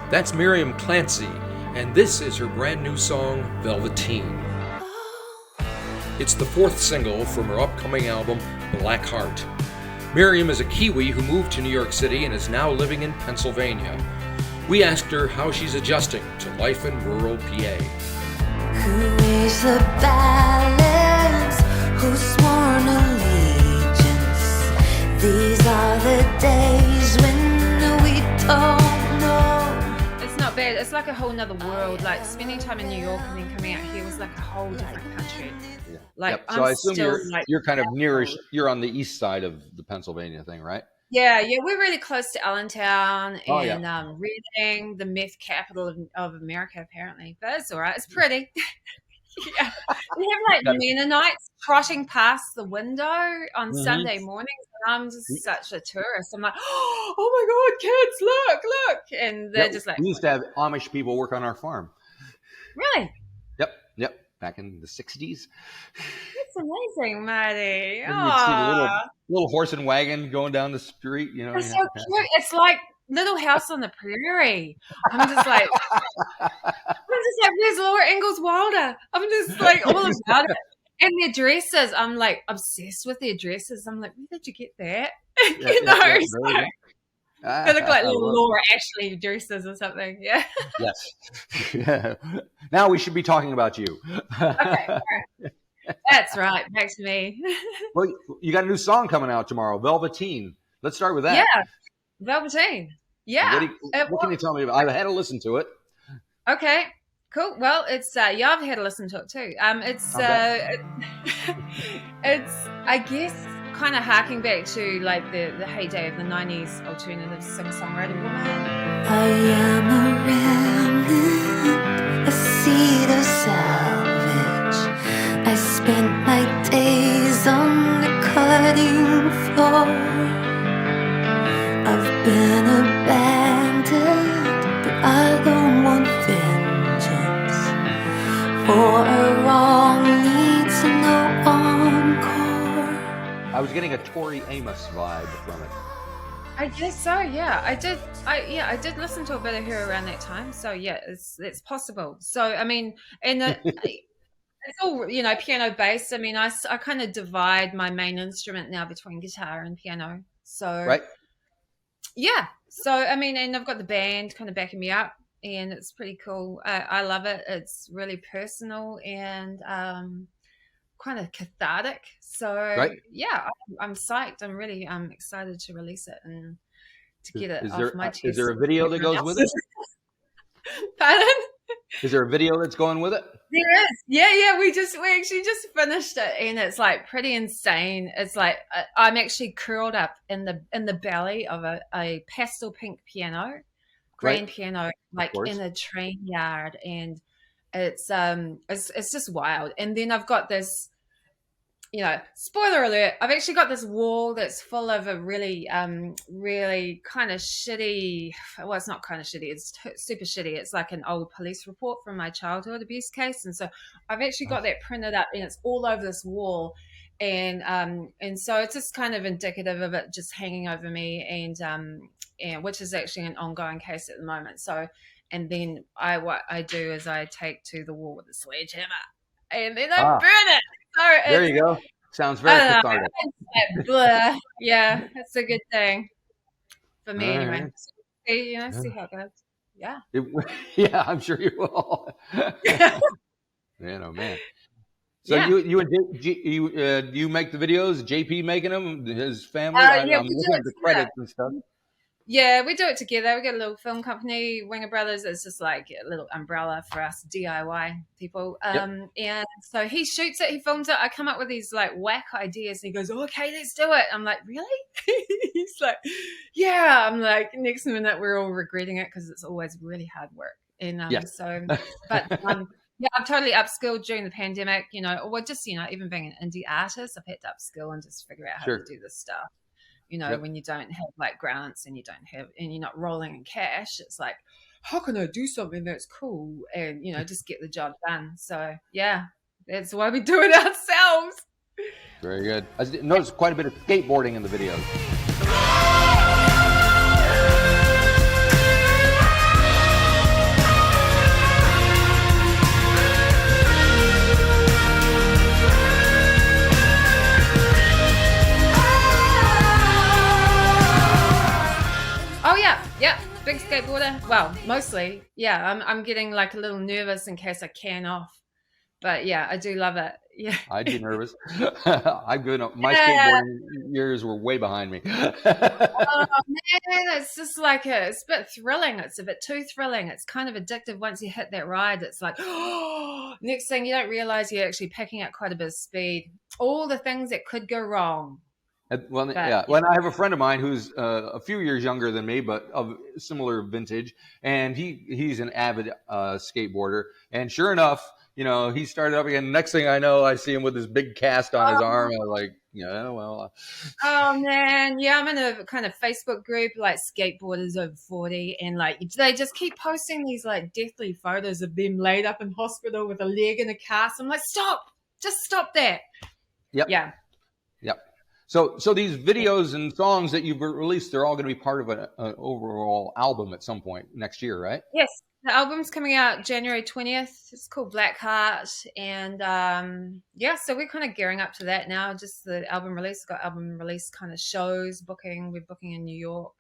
That's Miriam Clancy, and this is her brand new song, Velveteen. It's the fourth single from her upcoming album, Black Heart. Miriam is a Kiwi who moved to New York City and is now living in Pennsylvania. We asked her how she's adjusting to life in rural PA. Who is the balance? Who's sworn allegiance? These are the days when we don't know. It's not bad. It's like a whole nother world. Like spending time in New York and then coming out here was like a whole different country. Yeah. Like, So I assume like, you're kind of nearish. You're on the east side of the Pennsylvania thing, right? Yeah, we're really close to Allentown Oh, and yeah. Reading, the meth capital of America, apparently. But it's all right. It's pretty. Yeah. We have like Mennonites trotting past the window on Sunday mornings, and I'm just such a tourist. I'm like, oh my God, kids, look. And they're just like, we used to have Amish people work on our farm. really? Yep. Back in the 60s. That's amazing, Marty. And you'd see the little horse and wagon going down the street, you know. It's so cute. It's like Little House on the Prairie. I'm just like, where's Laura Ingalls Wilder? I'm just like all about it. And their dresses, I'm like obsessed with their dresses. I'm like, where did you get that? They look like little Laura Ashley dresses or something. Yeah. Yes. Now we should be talking about you. Okay. All right. That's right. Back to me. Well, you got a new song coming out tomorrow, Velveteen. Let's start with that. Yeah. Velveteen. Yeah. What can you tell me about it? I've had to listen to it. Okay. Cool. Well, it's I've had to listen to it too. It's I guess kind of harking back to like the heyday of the 90s alternative singer-songwriter woman. I am a remnant, a seed of salvage. I spent my days on the cutting floor. I've been abandoned, but I don't want vengeance. For a wrong needs no encore. I was getting a Tori Amos vibe from it. I guess so. Yeah, I did listen to a bit of her around that time. So yeah, it's possible. So I mean, and it's all piano based. I mean, I kind of divide my main instrument now between guitar and piano. So right. Yeah. So I mean, and I've got the band kind of backing me up, and it's pretty cool. I love it. It's really personal and kind of cathartic. So yeah, I'm psyched. I'm really excited to release it and to get it off my chest. Is there a video that goes with it? Pardon? Is there a video that's going with it? There is. Yeah. We actually just finished it, and it's like pretty insane. It's like I'm actually curled up in the belly of a pastel pink piano, grand piano, like in a train yard, and it's just wild. And then I've got this, spoiler alert, I've actually got this wall that's full of a really really kind of shitty, well, it's not kind of shitty, it's super shitty. It's like an old police report from my childhood abuse case, and so I've actually got that printed up, and it's all over this wall, and so it's just kind of indicative of it just hanging over me, and which is actually an ongoing case at the moment. So, and then what I do is I take to the wall with a sledgehammer, and then I burn it. So there you go. Sounds very cathartic. Yeah, that's a good thing for me anyway. Right. See how it goes. Yeah. Yeah, I'm sure you will. Man. So you make the videos? JP making them? His family? I'm looking at the credits and stuff. Yeah, we do it together. We got a little film company, Winger Brothers. It's just like a little umbrella for us DIY people. And so he shoots it, he films it. I come up with these like whack ideas, and he goes, "Okay, let's do it." I'm like, "Really?" He's like, "Yeah." I'm like, next minute we're all regretting it because it's always really hard work. And yeah, I've totally upskilled during the pandemic. Or just even being an indie artist, I've had to upskill and just figure out how to do this stuff. When you don't have like grants and you're not rolling in cash, it's like, how can I do something that's cool and, just get the job done? So yeah, that's why we do it ourselves. Very good. I noticed quite a bit of skateboarding in the videos. well, mostly, yeah. I'm getting like a little nervous in case I can off, but yeah, I do love it. Yeah. I'd be nervous. My Yeah. skateboarding years were way behind me. Oh man, it's just like it's a bit thrilling. It's a bit too thrilling. It's kind of addictive once you hit that ride. It's like, oh, next thing you don't realize you're actually picking up quite a bit of speed. All the things that could go wrong. Well, But yeah. Well, I have a friend of mine who's a few years younger than me, but of similar vintage, and he's an avid skateboarder. And sure enough, he started up again. Next thing I know, I see him with this big cast on his arm. I'm like, yeah, well. Oh man, yeah, I'm in a kind of Facebook group like skateboarders over 40, and like they just keep posting these like deathly photos of them laid up in hospital with a leg in a cast. I'm like, stop, just stop that. Yep. Yeah. Yep. So these videos and songs that you've released, they're all going to be part of an overall album at some point next year, right? Yes, the album's coming out January 20th. It's called Black Heart, and yeah, so we're kind of gearing up to that now. Just the album release, got album release kind of shows, booking. We're booking in New York.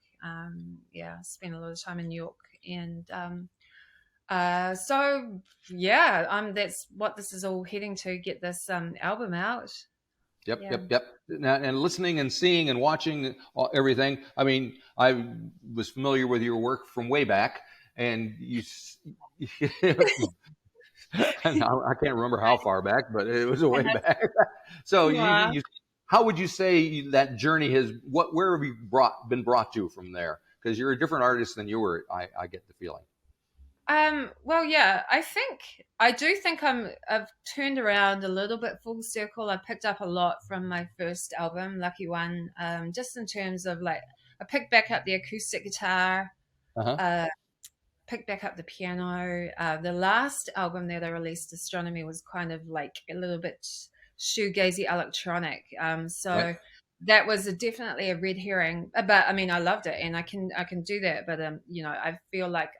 Yeah, spent a lot of time in New York, and so yeah, that's what this is all heading to. Get this album out. Yep, Yeah. yep. Now, and listening and seeing and watching everything. I mean, I was familiar with your work from way back, and and I can't remember how far back, but it was a way back. So, Yeah. how would you say that journey where have you been brought to from there? Because you're a different artist than you were. I get the feeling. Well, yeah, I do think I've turned around a little bit full circle. I picked up a lot from my first album, Lucky One, just in terms of like, I picked back up the acoustic guitar, Uh-huh. picked back up the piano. The last album that I released, Astronomy, was kind of like a little bit shoegazy electronic. So Right. that was definitely a red herring, but I mean, I loved it, and I can do that. But I feel like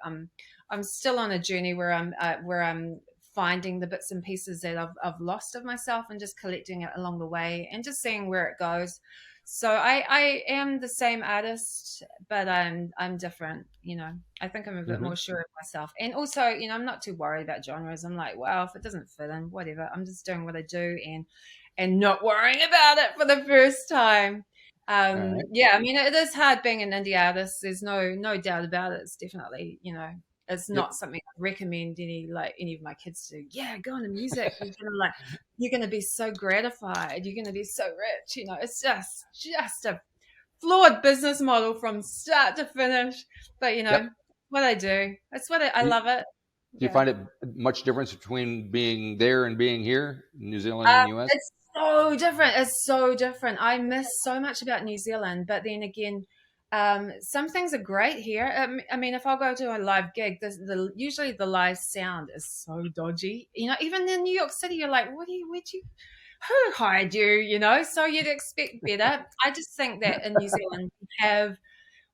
I'm still on a journey where I'm finding the bits and pieces that I've lost of myself, and just collecting it along the way, and just seeing where it goes. So I am the same artist, but I'm different. I think I'm a bit Mm-hmm. more sure of myself, and also I'm not too worried about genres. I'm like, well, if it doesn't fit in, whatever. I'm just doing what I do, and not worrying about it for the first time. All right. Yeah, I mean, it is hard being an indie artist. There's no doubt about it. It's definitely, it's Yep. not something I recommend any of my kids to do. Yeah, go into music. You're gonna be so gratified. You're gonna be so rich. It's just a flawed business model from start to finish. But Yep. what I do, that's what I Do love it. do you Yeah. find it much difference between being there and being here, New Zealand and U.S.? It's so different. It's so different. I miss so much about New Zealand, but then again, some things are great here. I mean, if I'll go to a live gig, usually the live sound is so dodgy. Even in New York City, you're like, who hired you? So you'd expect better. I just think that in New Zealand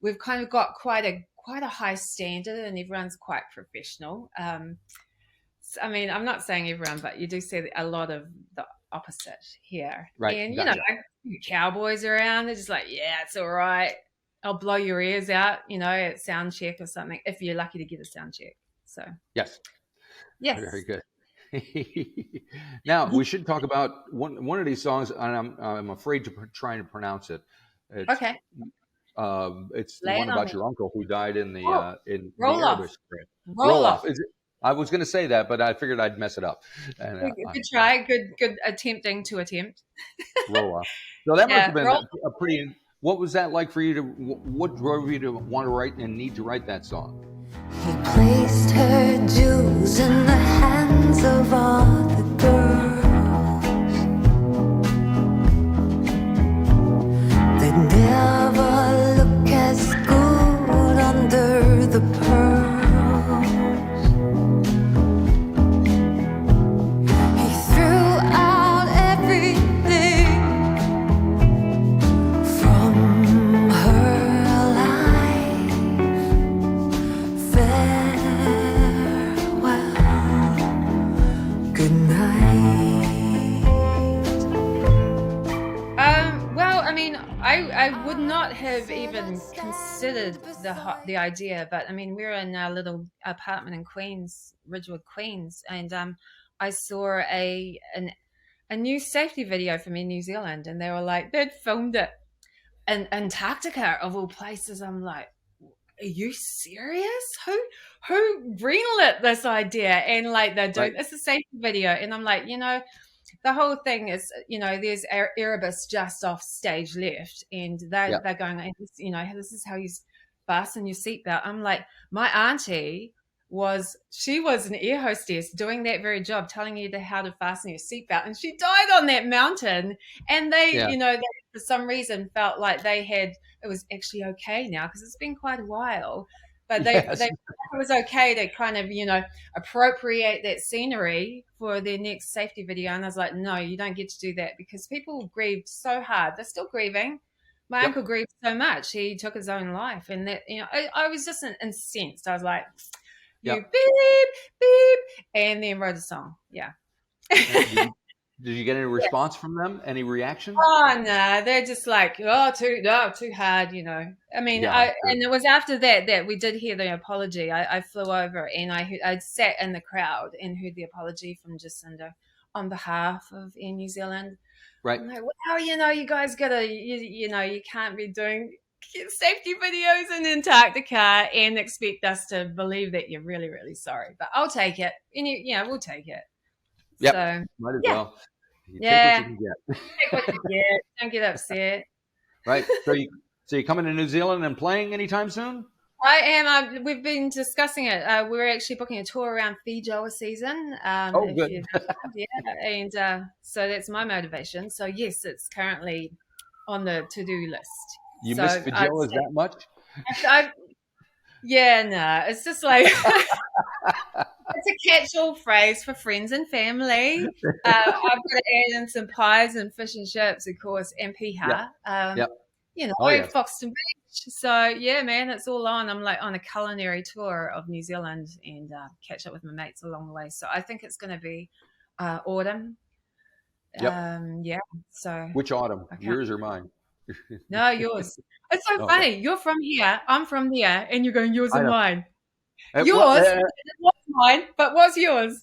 we've kind of got quite a high standard, and everyone's quite professional. I mean, I'm not saying everyone, but you do see a lot of the opposite here. Right. And, Gotcha. like cowboys around, they're just like, yeah, it's all right. I'll blow your ears out, at sound check or something, if you're lucky to get a sound check. So, Yes. yes. Very good. Now we should talk about one of these songs, and I'm afraid to try to pronounce it. It's, Okay. It's the Lay one it on about me. your uncle who died in the Roll air off. bus. Roll off. Is it? I was going to say that, but I figured I'd mess it up. And, Good try. Good attempting to attempt. roll off. So that must Yeah, have been roll- a pretty. What was that like for you to? What drove you to want to write and need to write that song? He placed her jewels in the hands of all the girls. They never look as good under the pearls. He threw out everything from her life. Farewell, not have even considered the idea, but I mean, we're in our little apartment in Queens, Ridgewood, Queens, and I saw a new safety video from in New Zealand, and they were like, they'd filmed it in Antarctica of all places. I'm like, are you serious? Who greenlit this idea? And like, they're doing, it's a safety video, and I'm like, the whole thing is, there's Erebus just off stage left, and they're going, this is how you fasten your seatbelt. I'm like, my auntie was an air hostess doing that very job, telling you how to fasten your seatbelt, and she died on that mountain. And they, they, for some reason, felt like it was actually okay now, because it's been quite a while. But they thought it was okay to kind of, appropriate that scenery for their next safety video. And I was like, no, you don't get to do that, because people grieved so hard. They're still grieving. My uncle grieved so much. He took his own life. And that, I was just incensed. I was like, you beep, beep, and then wrote a song. Yeah. Did you get any response from them? Any reaction? Oh no, they're just like, too hard, I mean, and it was after that we did hear the apology. I flew over and I sat in the crowd and heard the apology from Jacinda on behalf of Air New Zealand. Right. I'm like, wow, you guys gotta, you can't be doing safety videos in Antarctica and expect us to believe that you're really, really sorry. But I'll take it. And we'll take it. Yep. So, might as well. You take what you can get. Take what you get. Don't get upset. Right. So you coming to New Zealand and playing anytime soon? I am. We've been discussing it. We're actually booking a tour around Feijoa season. Good. And so that's my motivation. So yes, it's currently on the to-do list. You miss Feijoas that much? No. It's just like it's a catch-all phrase for friends and family. I've got to add in some pies and fish and chips, of course, and piha. Foxton Beach. So yeah, man, it's all on. I'm like on a culinary tour of New Zealand and catch up with my mates along the way. So I think it's going to be autumn. So which autumn? Yours or mine? No, yours. It's so funny. You're from here. I'm from there, and you're going yours and mine. Yours was mine, but what's yours?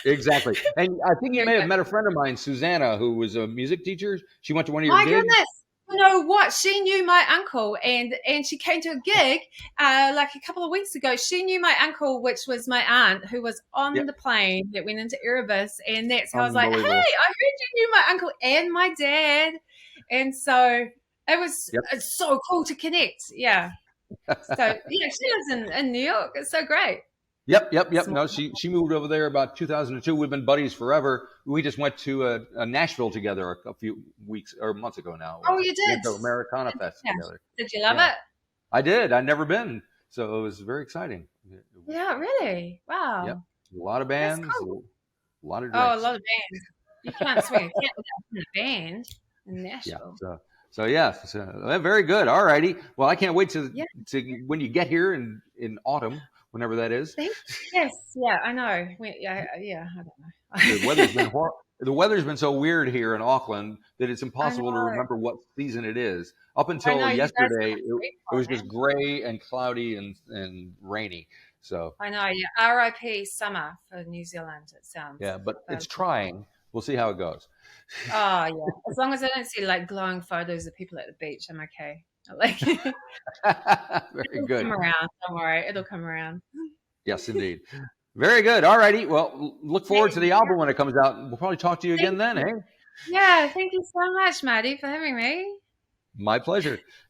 Exactly. And I think you may have met a friend of mine, Susanna, who was a music teacher. She went to one of your gigs. My goodness. You know what? She knew my uncle, and she came to a gig like a couple of weeks ago. She knew my uncle, which was my aunt, who was on the plane that went into Erebus, and that's how I was like, hey, I heard you knew my uncle and my dad. And so it was it's so cool to connect. Yeah. So she lives in New York. It's so great. Yep. No, she moved over there about 2002. We've been buddies forever. We just went to Nashville together a few weeks or months ago now. Oh, you did? The Americana Fest together. Did you love it? I did. I'd never been, so it was very exciting. Yeah, really? Wow. Yep. A lot of bands. Cool. A lot of drinks. Oh, a lot of bands. You can't swing a cat without a band in Nashville. Yeah. So very good. All righty. Well, I can't wait to when you get here in autumn, whenever that is. Yes. Yeah, I know. I don't know. The weather's been so weird here in Auckland that it's impossible to remember what season it is. Up until yesterday, it was just gray and cloudy and rainy. So I know. Yeah. R.I.P. summer for New Zealand. It sounds. Yeah, but it's trying. We'll see how it goes. Oh yeah. As long as I don't see like glowing photos of people at the beach, I'm okay. Like very good. It'll come around. Don't worry. It'll come around. Yes, indeed. Very good. All righty. Well, look forward to the album when it comes out. We'll probably talk to you again then, eh? Yeah. Thank you so much, Marty, for having me. My pleasure.